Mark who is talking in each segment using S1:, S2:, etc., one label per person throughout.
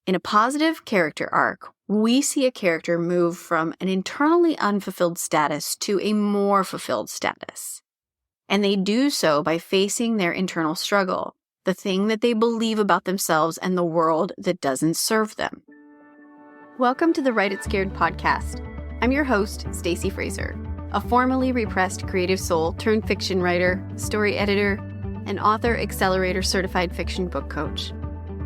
S1: In a positive character arc, we see a character move from an internally unfulfilled status to a more fulfilled status. And they do so by facing their internal struggle, the thing that they believe about themselves and the world that doesn't serve them. Welcome to the Write It Scared podcast. I'm your host, Stacey Fraser, a formerly repressed creative soul turned fiction writer, story editor, and author accelerator certified fiction book coach.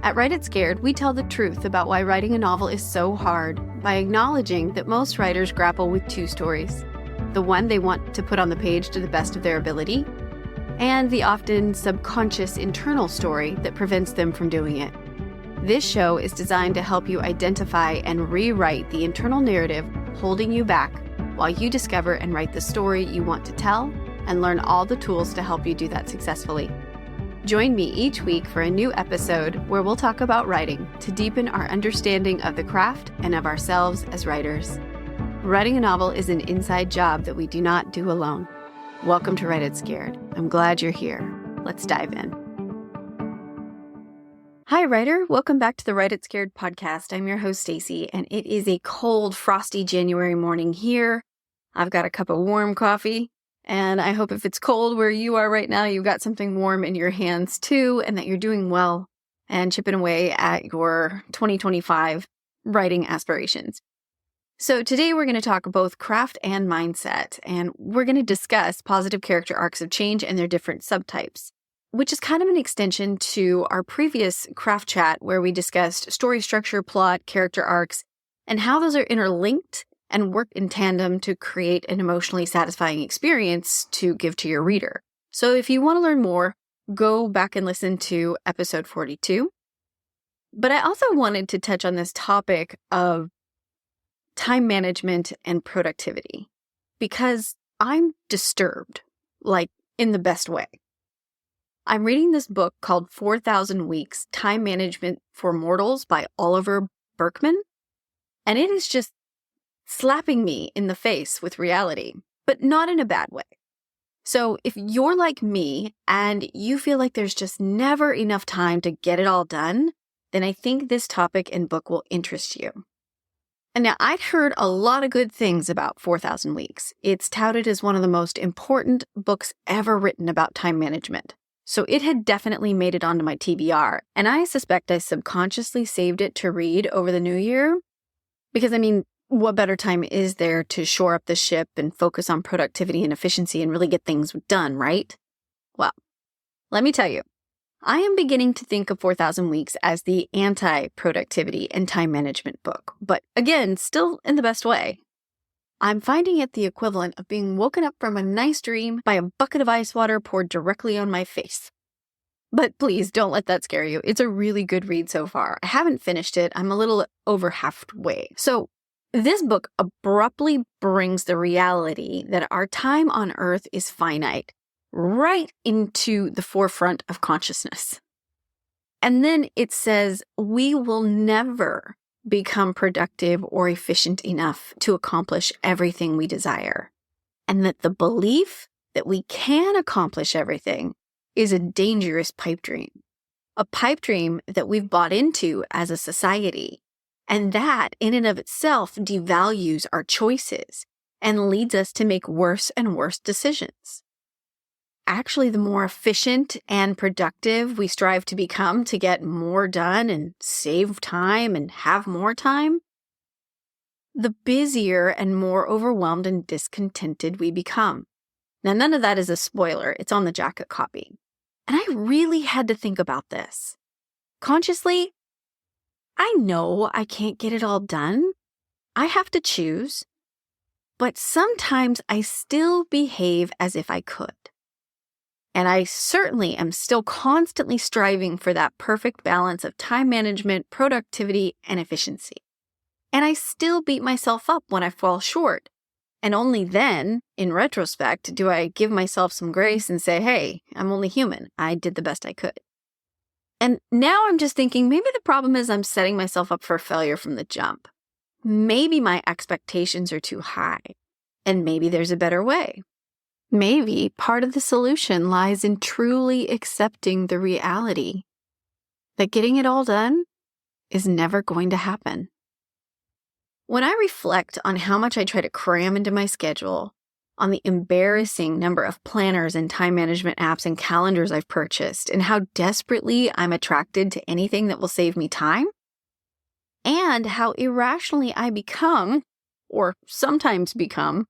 S1: At Write It Scared, we tell the truth about why writing a novel is so hard by acknowledging that most writers grapple with two stories. The one they want to put on the page to the best of their ability, and the often subconscious internal story that prevents them from doing it. This show is designed to help you identify and rewrite the internal narrative holding you back while you discover and write the story you want to tell and learn all the tools to help you do that successfully. Join me each week for a new episode where we'll talk about writing to deepen our understanding of the craft and of ourselves as writers. Writing a novel is an inside job that we do not do alone. Welcome to Write It Scared. I'm glad you're here. Let's dive in. Hi, writer. Welcome back to the Write It Scared podcast. I'm your host, Stacey, and it is a cold, frosty January morning here. I've got a cup of warm coffee. And I hope if it's cold where you are right now, you've got something warm in your hands too, and that you're doing well and chipping away at your 2025 writing aspirations. So today we're going to talk both craft and mindset, and we're going to discuss positive character arcs of change and their different subtypes, which is kind of an extension to our previous craft chat where we discussed story structure, plot, character arcs, and how those are interlinked and work in tandem to create an emotionally satisfying experience to give to your reader. So if you want to learn more, go back and listen to episode 42. But I also wanted to touch on this topic of time management and productivity because I'm disturbed, like in the best way. I'm reading this book called 4,000 Weeks, Time Management for Mortals by Oliver Burkman, and it is just slapping me in the face with reality, but not in a bad way. So if you're like me and you feel like there's just never enough time to get it all done, then I think this topic and book will interest you. And now I'd heard a lot of good things about 4,000 Weeks. It's touted as one of the most important books ever written about time management. So it had definitely made it onto my TBR, and I suspect I subconsciously saved it to read over the new year because, what better time is there to shore up the ship and focus on productivity and efficiency and really get things done, right? Well, let me tell you, I am beginning to think of 4,000 Weeks as the anti-productivity and time management book, but again, still in the best way. I'm finding it the equivalent of being woken up from a nice dream by a bucket of ice water poured directly on my face. But please don't let that scare you. It's a really good read so far. I haven't finished it. I'm a little over halfway. So this book abruptly brings the reality that our time on Earth is finite right into the forefront of consciousness. And then it says we will never become productive or efficient enough to accomplish everything we desire. And that the belief that we can accomplish everything is a dangerous pipe dream. A pipe dream that we've bought into as a society. And that, in and of itself, devalues our choices and leads us to make worse and worse decisions. Actually, the more efficient and productive we strive to become to get more done and save time and have more time, the busier and more overwhelmed and discontented we become. Now, none of that is a spoiler. It's on the jacket copy. And I really had to think about this. Consciously, I know I can't get it all done. I have to choose. But sometimes I still behave as if I could. And I certainly am still constantly striving for that perfect balance of time management, productivity, and efficiency. And I still beat myself up when I fall short. And only then, in retrospect, do I give myself some grace and say, hey, I'm only human. I did the best I could. And now I'm just thinking maybe the problem is I'm setting myself up for failure from the jump. Maybe my expectations are too high, and maybe there's a better way. Maybe part of the solution lies in truly accepting the reality that getting it all done is never going to happen. When I reflect on how much I try to cram into my schedule, on the embarrassing number of planners and time management apps and calendars I've purchased, and how desperately I'm attracted to anything that will save me time, and how irrationally I become, or sometimes become,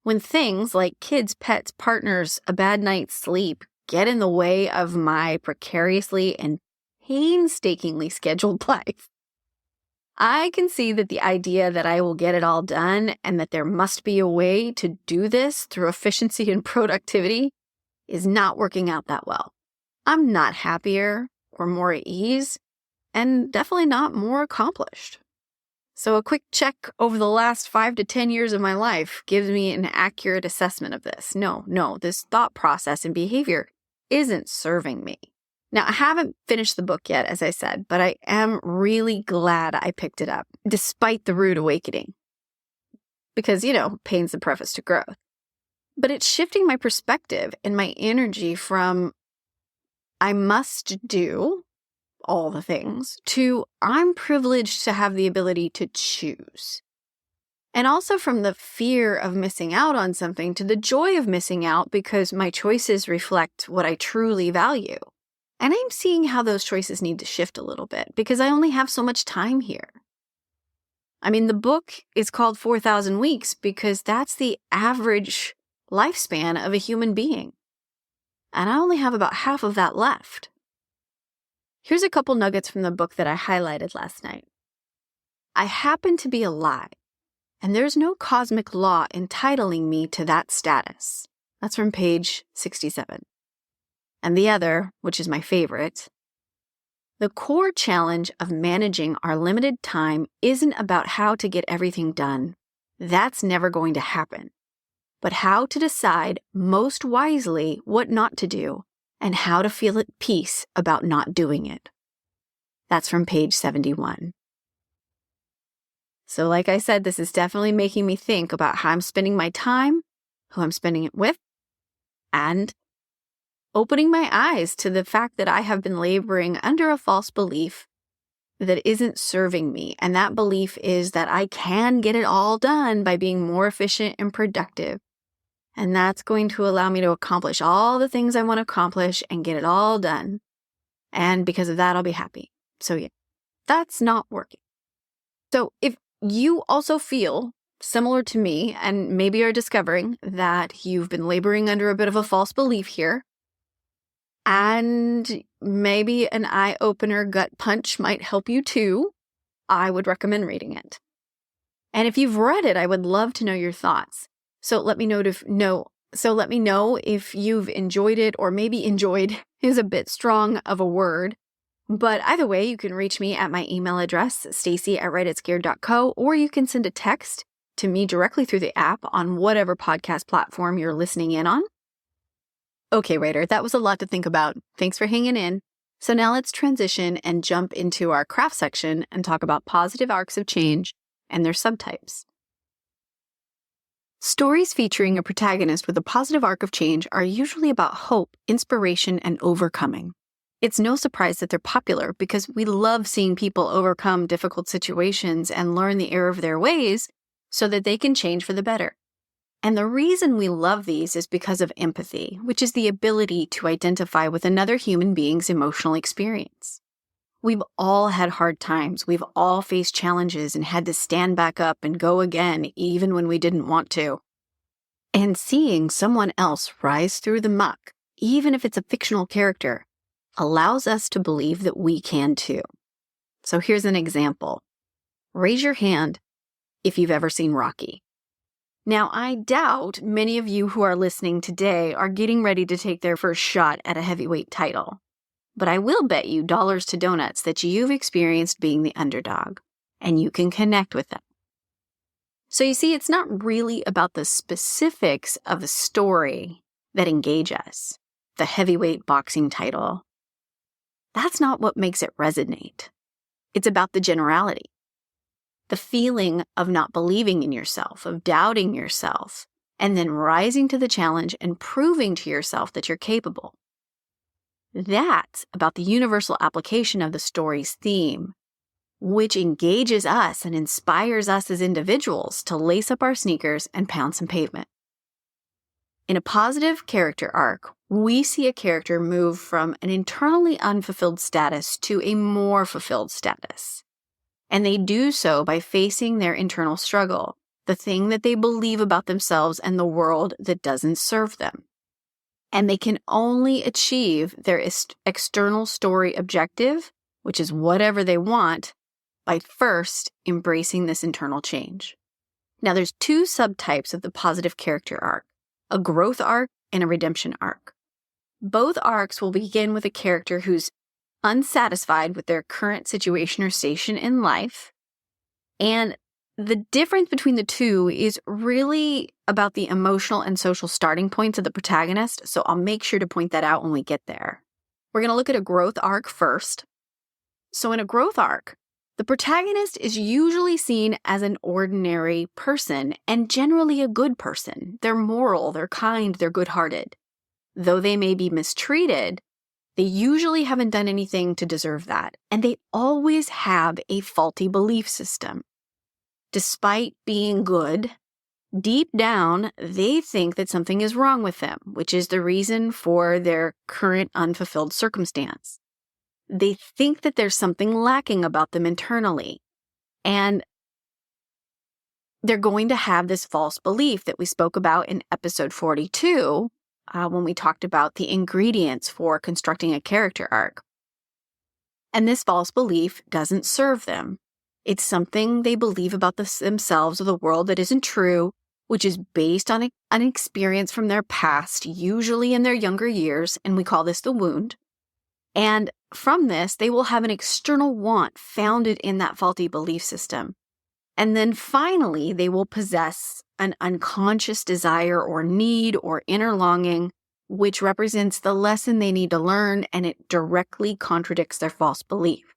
S1: when things like kids, pets, partners, a bad night's sleep get in the way of my precariously and painstakingly scheduled life, I can see that the idea that I will get it all done and that there must be a way to do this through efficiency and productivity is not working out that well. I'm not happier or more at ease, and definitely not more accomplished. So a quick check over the last 5 to 10 years of my life gives me an accurate assessment of this. No, this thought process and behavior isn't serving me. Now, I haven't finished the book yet, as I said, but I am really glad I picked it up, despite the rude awakening. Because, pain's the preface to growth. But it's shifting my perspective and my energy from I must do all the things to I'm privileged to have the ability to choose. And also from the fear of missing out on something to the joy of missing out because my choices reflect what I truly value. And I'm seeing how those choices need to shift a little bit because I only have so much time here. The book is called 4,000 Weeks because that's the average lifespan of a human being. And I only have about half of that left. Here's a couple nuggets from the book that I highlighted last night. I happen to be alive, and there's no cosmic law entitling me to that status. That's from page 67. And the other, which is my favorite, the core challenge of managing our limited time isn't about how to get everything done. That's never going to happen. But how to decide most wisely what not to do and how to feel at peace about not doing it. That's from page 71. So like I said, this is definitely making me think about how I'm spending my time, who I'm spending it with, and opening my eyes to the fact that I have been laboring under a false belief that isn't serving me. And that belief is that I can get it all done by being more efficient and productive. And that's going to allow me to accomplish all the things I want to accomplish and get it all done. And because of that, I'll be happy. So yeah, that's not working. So if you also feel similar to me and maybe are discovering that you've been laboring under a bit of a false belief here, and maybe an eye-opener gut punch might help you too, I would recommend reading it. And if you've read it, I would love to know your thoughts. So let me know if you've enjoyed it, or maybe enjoyed is a bit strong of a word. But either way, you can reach me at my email address, stacy@rightitscared.co, or you can send a text to me directly through the app on whatever podcast platform you're listening in on. Okay, writer, that was a lot to think about. Thanks for hanging in. So now let's transition and jump into our craft section and talk about positive arcs of change and their subtypes. Stories featuring a protagonist with a positive arc of change are usually about hope, inspiration, and overcoming. It's no surprise that they're popular because we love seeing people overcome difficult situations and learn the error of their ways so that they can change for the better. And the reason we love these is because of empathy, which is the ability to identify with another human being's emotional experience. We've all had hard times. We've all faced challenges and had to stand back up and go again, even when we didn't want to. And seeing someone else rise through the muck, even if it's a fictional character, allows us to believe that we can too. So here's an example. Raise your hand if you've ever seen Rocky. Now, I doubt many of you who are listening today are getting ready to take their first shot at a heavyweight title. But I will bet you dollars to donuts that you've experienced being the underdog, and you can connect with them. So you see, it's not really about the specifics of the story that engage us, the heavyweight boxing title. That's not what makes it resonate. It's about the generality, the feeling of not believing in yourself, of doubting yourself, and then rising to the challenge and proving to yourself that you're capable. That's about the universal application of the story's theme, which engages us and inspires us as individuals to lace up our sneakers and pound some pavement. In a positive character arc, we see a character move from an internally unfulfilled status to a more fulfilled status. And they do so by facing their internal struggle, the thing that they believe about themselves and the world that doesn't serve them. And they can only achieve their external story objective, which is whatever they want, by first embracing this internal change. Now, there's two subtypes of the positive character arc, a growth arc and a redemption arc. Both arcs will begin with a character who's unsatisfied with their current situation or station in life. And the difference between the two is really about the emotional and social starting points of the protagonist, so I'll make sure to point that out when we get there. We're going to look at a growth arc first. So in a growth arc, the protagonist is usually seen as an ordinary person and generally a good person. They're moral, they're kind, they're good-hearted. Though they may be mistreated, they usually haven't done anything to deserve that, and they always have a faulty belief system. Despite being good, deep down, they think that something is wrong with them, which is the reason for their current unfulfilled circumstance. They think that there's something lacking about them internally, and they're going to have this false belief that we spoke about in episode 42, when we talked about the ingredients for constructing a character arc. And this false belief doesn't serve them. It's something they believe about themselves or the world that isn't true, which is based on an experience from their past, usually in their younger years, and we call this the wound. And from this, they will have an external want founded in that faulty belief system. And then finally, they will possess an unconscious desire or need or inner longing, which represents the lesson they need to learn, and it directly contradicts their false belief.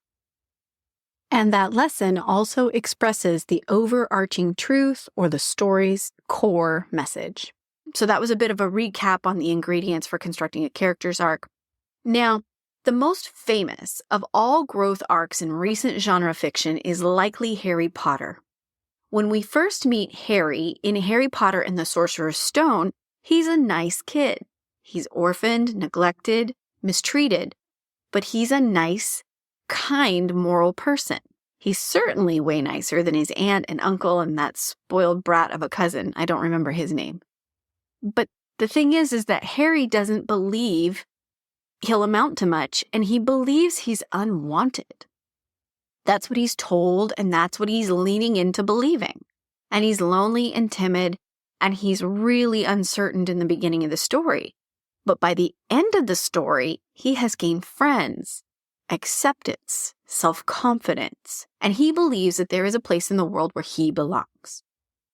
S1: And that lesson also expresses the overarching truth or the story's core message. So that was a bit of a recap on the ingredients for constructing a character's arc. Now, the most famous of all growth arcs in recent genre fiction is likely Harry Potter. When we first meet Harry in Harry Potter and the Sorcerer's Stone, he's a nice kid. He's orphaned, neglected, mistreated, but he's a nice, kind, moral person. He's certainly way nicer than his aunt and uncle and that spoiled brat of a cousin. I don't remember his name. But the thing is that Harry doesn't believe he'll amount to much, and he believes he's unwanted. That's what he's told, and that's what he's leaning into believing. And he's lonely and timid, and he's really uncertain in the beginning of the story. But by the end of the story, he has gained friends, acceptance, self-confidence, and he believes that there is a place in the world where he belongs.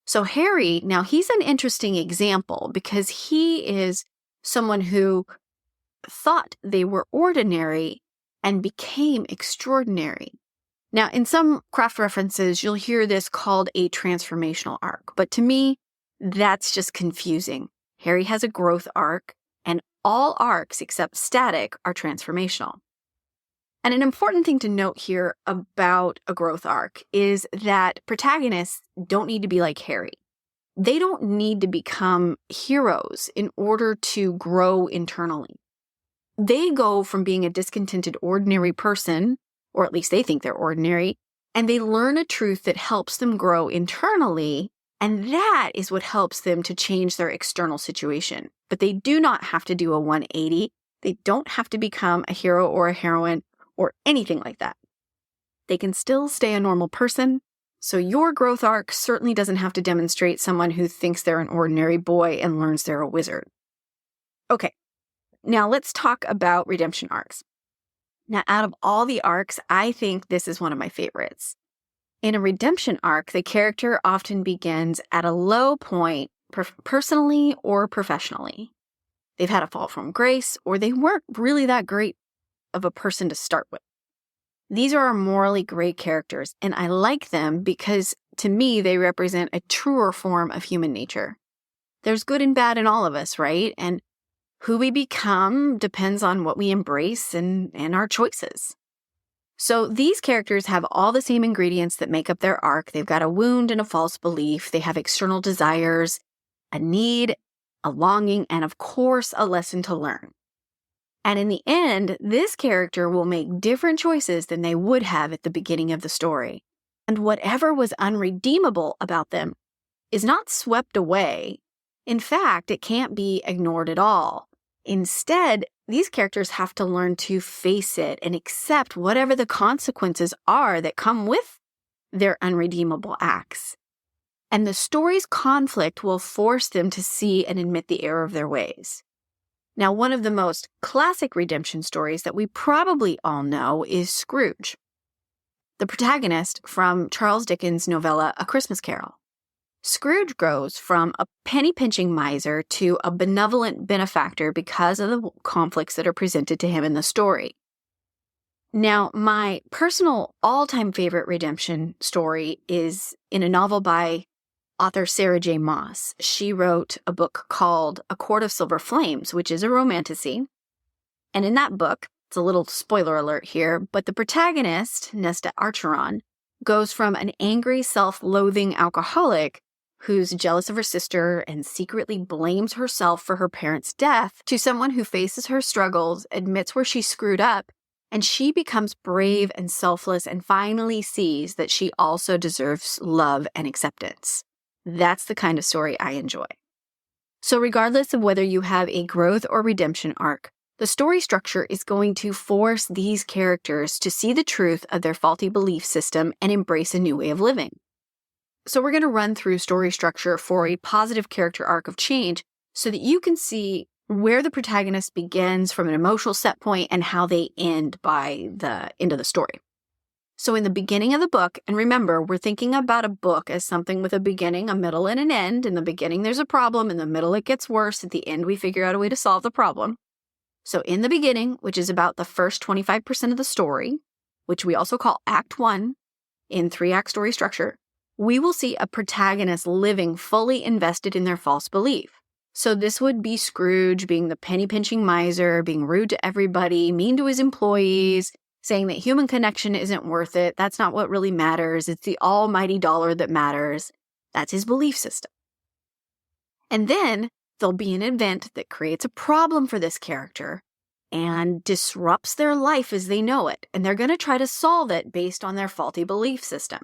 S1: So Harry, now he's an interesting example because he is someone who thought they were ordinary and became extraordinary. Now, in some craft references, you'll hear this called a transformational arc, but to me, that's just confusing. Harry has a growth arc, and all arcs except static are transformational. And an important thing to note here about a growth arc is that protagonists don't need to be like Harry. They don't need to become heroes in order to grow internally. They go from being a discontented, ordinary person, or at least they think they're ordinary, and they learn a truth that helps them grow internally, and that is what helps them to change their external situation. But they do not have to do a 180. They don't have to become a hero or a heroine or anything like that. They can still stay a normal person, so your growth arc certainly doesn't have to demonstrate someone who thinks they're an ordinary boy and learns they're a wizard. Okay, now let's talk about redemption arcs. Now, out of all the arcs, I think this is one of my favorites. In a redemption arc, the character often begins at a low point, personally or professionally. They've had a fall from grace, or they weren't really that great of a person to start with. These are morally great characters, and I like them because, to me, they represent a truer form of human nature. There's good and bad in all of us, right? And who we become depends on what we embrace and our choices. So these characters have all the same ingredients that make up their arc. They've got a wound and a false belief. They have external desires, a need, a longing, and of course, a lesson to learn. And in the end, this character will make different choices than they would have at the beginning of the story. And whatever was unredeemable about them is not swept away. In fact, it can't be ignored at all. Instead, these characters have to learn to face it and accept whatever the consequences are that come with their unredeemable acts. And the story's conflict will force them to see and admit the error of their ways. Now, one of the most classic redemption stories that we probably all know is Scrooge, the protagonist from Charles Dickens' novella A Christmas Carol. Scrooge grows from a penny-pinching miser to a benevolent benefactor because of the conflicts that are presented to him in the story. Now, my personal all-time favorite redemption story is in a novel by author Sarah J. Maas. She wrote a book called A Court of Silver Flames, which is a romantasy. And in that book, it's a little spoiler alert here, but the protagonist, Nesta Archeron, goes from an angry, self-loathing alcoholic who's jealous of her sister and secretly blames herself for her parents' death, to someone who faces her struggles, admits where she screwed up, and she becomes brave and selfless and finally sees that she also deserves love and acceptance. That's the kind of story I enjoy. So regardless of whether you have a growth or redemption arc, the story structure is going to force these characters to see the truth of their faulty belief system and embrace a new way of living. So we're going to run through story structure for a positive character arc of change so that you can see where the protagonist begins from an emotional set point and how they end by the end of the story. So in the beginning of the book, and remember, we're thinking about a book as something with a beginning, a middle, and an end. In the beginning, there's a problem. In the middle, it gets worse. At the end, we figure out a way to solve the problem. So in the beginning, which is about the first 25% of the story, which we also call Act 1 in 3-act story structure, we will see a protagonist living fully invested in their false belief. So this would be Scrooge being the penny-pinching miser, being rude to everybody, mean to his employees, saying that human connection isn't worth it. That's not what really matters. It's the almighty dollar that matters. That's his belief system. And then there'll be an event that creates a problem for this character and disrupts their life as they know it. And they're going to try to solve it based on their faulty belief system.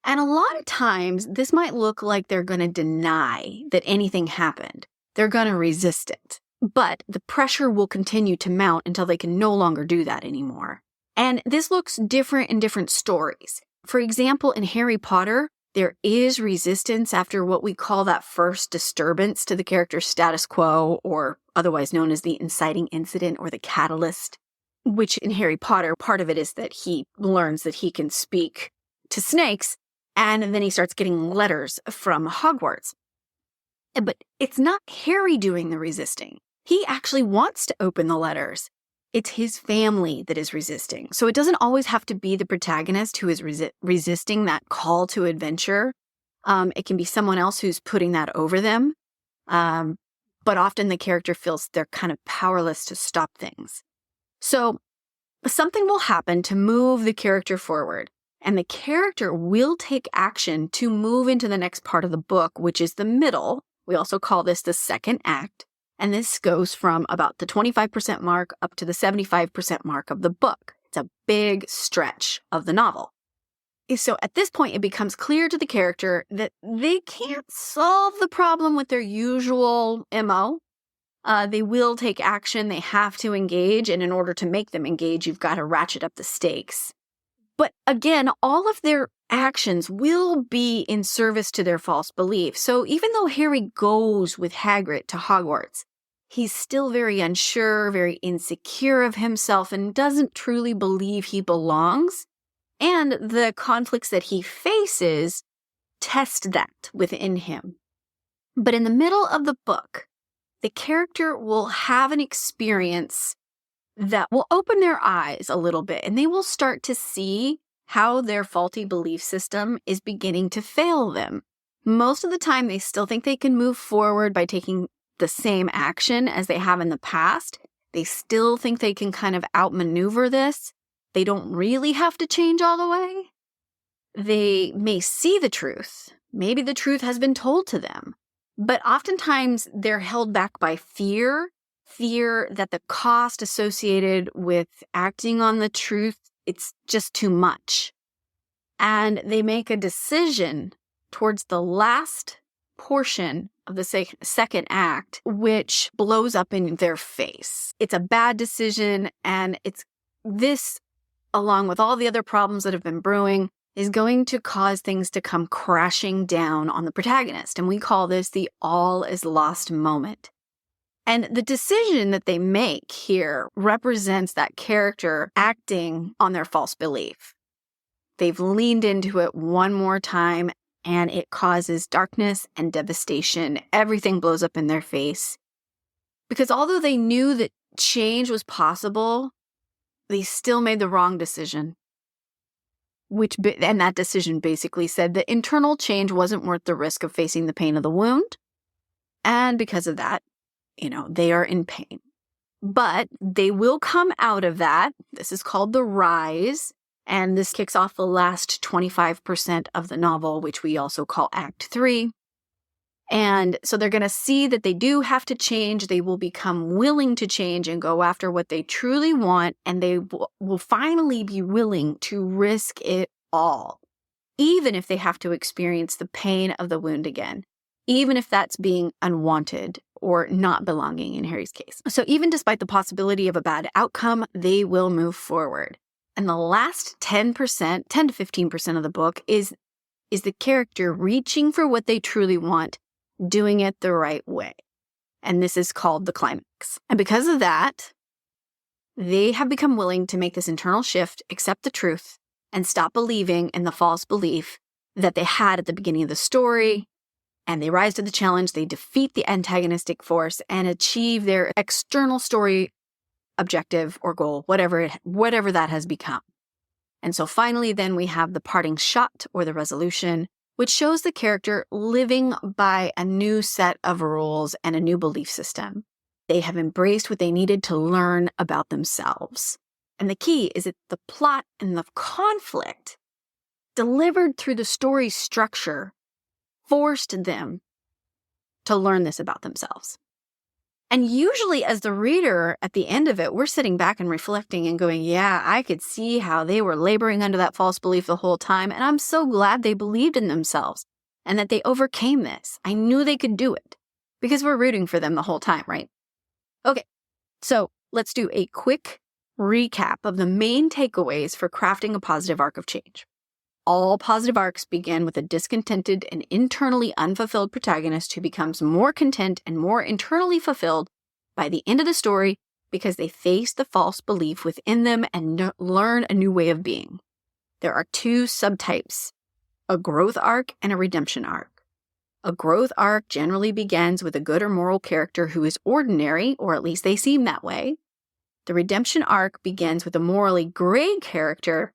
S1: And a lot of times, this might look like they're going to deny that anything happened. They're going to resist it. But the pressure will continue to mount until they can no longer do that anymore. And this looks different in different stories. For example, in Harry Potter, there is resistance after what we call that first disturbance to the character's status quo, or otherwise known as the inciting incident or the catalyst, which in Harry Potter, part of it is that he learns that he can speak to snakes. And then he starts getting letters from Hogwarts. But it's not Harry doing the resisting. He actually wants to open the letters. It's his family that is resisting. So it doesn't always have to be the protagonist who is resisting that call to adventure. It can be someone else who's putting that over them. But often the character feels they're kind of powerless to stop things. So something will happen to move the character forward. And the character will take action to move into the next part of the book, which is the middle. We also call this the second act. And this goes from about the 25% mark up to the 75% mark of the book. It's a big stretch of the novel. So at this point, it becomes clear to the character that they can't solve the problem with their usual MO. They will take action. They have to engage. And in order to make them engage, you've got to ratchet up the stakes. But again, all of their actions will be in service to their false belief. So even though Harry goes with Hagrid to Hogwarts, he's still very unsure, very insecure of himself, and doesn't truly believe he belongs. And the conflicts that he faces test that within him. But in the middle of the book, the character will have an experience that will open their eyes a little bit, and they will start to see how their faulty belief system is beginning to fail them. Most of the time, they still think they can move forward by taking the same action as they have in the past. They still think they can kind of outmaneuver this, they don't really have to change all the way. They may see the truth. Maybe the truth has been told to them. But oftentimes they're held back by fear that the cost associated with acting on the truth, it's just too much. And they make a decision towards the last portion of the second act, which blows up in their face. It's a bad decision, and this, along with all the other problems that have been brewing, is going to cause things to come crashing down on the protagonist. And we call this the all is lost moment. And the decision that they make here represents that character acting on their false belief. They've leaned into it one more time, and it causes darkness and devastation. Everything blows up in their face. Because although they knew that change was possible, they still made the wrong decision. And that decision basically said that internal change wasn't worth the risk of facing the pain of the wound. And because of that, they are in pain. But they will come out of that. This is called the rise. And this kicks off the last 25% of the novel, which we also call Act 3. And so they're going to see that they do have to change. They will become willing to change and go after what they truly want. And they will finally be willing to risk it all, even if they have to experience the pain of the wound again, even if that's being unwanted or not belonging in Harry's case. So even despite the possibility of a bad outcome, they will move forward. And the last 10% to 15% of the book is the character reaching for what they truly want, doing it the right way. And this is called the climax. And because of that, they have become willing to make this internal shift, accept the truth, and stop believing in the false belief that they had at the beginning of the story. And they rise to the challenge, they defeat the antagonistic force, and achieve their external story objective or goal, whatever that has become. And so finally, then we have the parting shot or the resolution, which shows the character living by a new set of rules and a new belief system. They have embraced what they needed to learn about themselves. And the key is that the plot and the conflict delivered through the story structure forced them to learn this about themselves. And usually as the reader at the end of it, we're sitting back and reflecting and going, yeah, I could see how they were laboring under that false belief the whole time. And I'm so glad they believed in themselves and that they overcame this. I knew they could do it because we're rooting for them the whole time, right? Okay, so let's do a quick recap of the main takeaways for crafting a positive arc of change. All positive arcs begin with a discontented and internally unfulfilled protagonist who becomes more content and more internally fulfilled by the end of the story because they face the false belief within them and learn a new way of being. There are two subtypes, a growth arc and a redemption arc. A growth arc generally begins with a good or moral character who is ordinary, or at least they seem that way. The redemption arc begins with a morally gray character,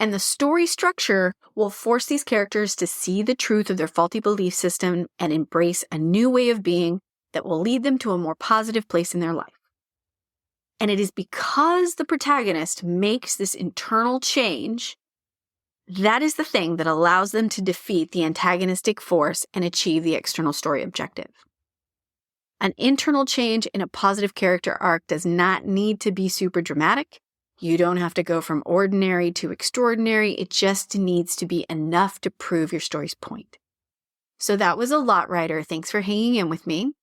S1: and the story structure will force these characters to see the truth of their faulty belief system and embrace a new way of being that will lead them to a more positive place in their life. And it is because the protagonist makes this internal change, that is the thing that allows them to defeat the antagonistic force and achieve the external story objective. An internal change in a positive character arc does not need to be super dramatic. You don't have to go from ordinary to extraordinary. It just needs to be enough to prove your story's point. So that was a lot, writer. Thanks for hanging in with me.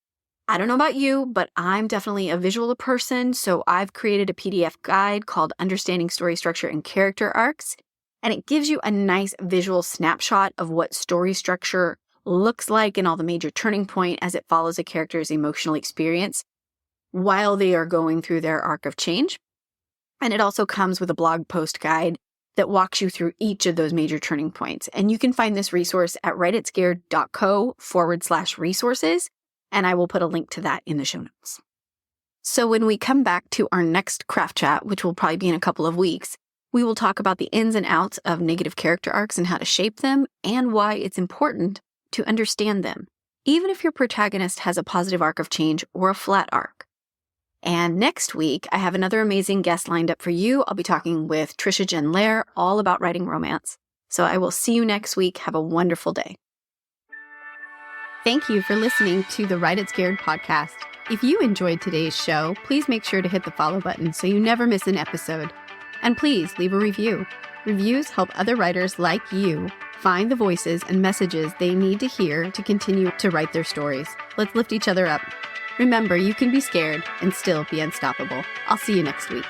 S1: I don't know about you, but I'm definitely a visual person, so I've created a PDF guide called Understanding Story Structure and Character Arcs, and it gives you a nice visual snapshot of what story structure looks like and all the major turning point as it follows a character's emotional experience while they are going through their arc of change. And it also comes with a blog post guide that walks you through each of those major turning points. And you can find this resource at writitscared.co/resources, and I will put a link to that in the show notes. So when we come back to our next craft chat, which will probably be in a couple of weeks, we will talk about the ins and outs of negative character arcs and how to shape them and why it's important to understand them, even if your protagonist has a positive arc of change or a flat arc. And next week, I have another amazing guest lined up for you. I'll be talking with Trisha Jenn Loehr all about writing romance. So I will see you next week. Have a wonderful day. Thank you for listening to the Write It Scared podcast. If you enjoyed today's show, please make sure to hit the follow button so you never miss an episode. And please leave a review. Reviews help other writers like you find the voices and messages they need to hear to continue to write their stories. Let's lift each other up. Remember, you can be scared and still be unstoppable. I'll see you next week.